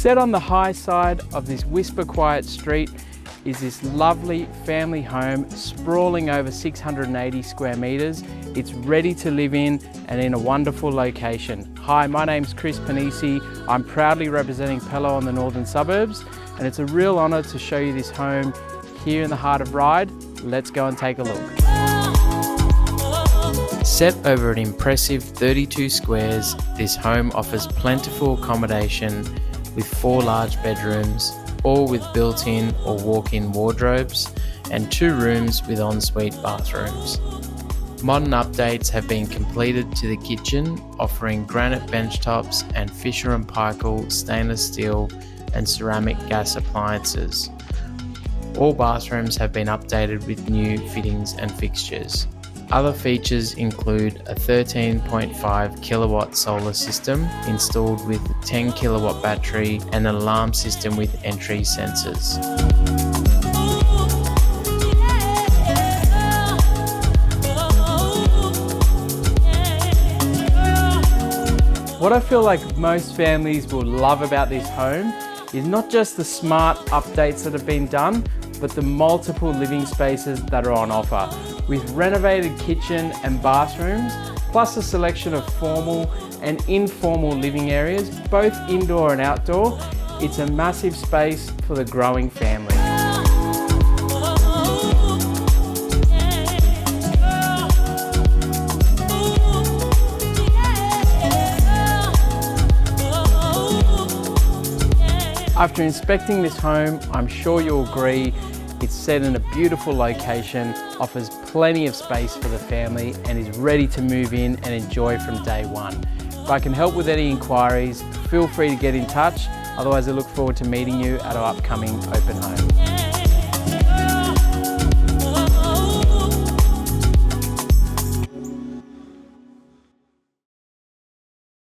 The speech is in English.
Set on the high side of this whisper quiet street is this lovely family home sprawling over 680 square metres. It's ready to live in and in a wonderful location. Hi, my name's Chris Panisi. I'm proudly representing Pello on the northern suburbs, and it's a real honour to show you this home here in the heart of Ryde. Let's go and take a look. Set over an impressive 32 squares, this home offers plentiful accommodation with 4 large bedrooms, all with built-in or walk-in wardrobes, and 2 rooms with ensuite bathrooms. Modern updates have been completed to the kitchen, offering granite benchtops and Fisher & Paykel stainless steel and ceramic gas appliances. All bathrooms have been updated with new fittings and fixtures. Other features include a 13.5 kilowatt solar system installed with a 10 kilowatt battery and an alarm system with entry sensors. What I feel like most families will love about this home is not just the smart updates that have been done, but the multiple living spaces that are on offer. With renovated kitchen and bathrooms, plus a selection of formal and informal living areas, both indoor and outdoor, it's a massive space for the growing family. After inspecting this home, I'm sure you'll agree it's set in a beautiful location, offers plenty of space for the family, and is ready to move in and enjoy from day one. If I can help with any inquiries, feel free to get in touch. Otherwise, I look forward to meeting you at our upcoming open home.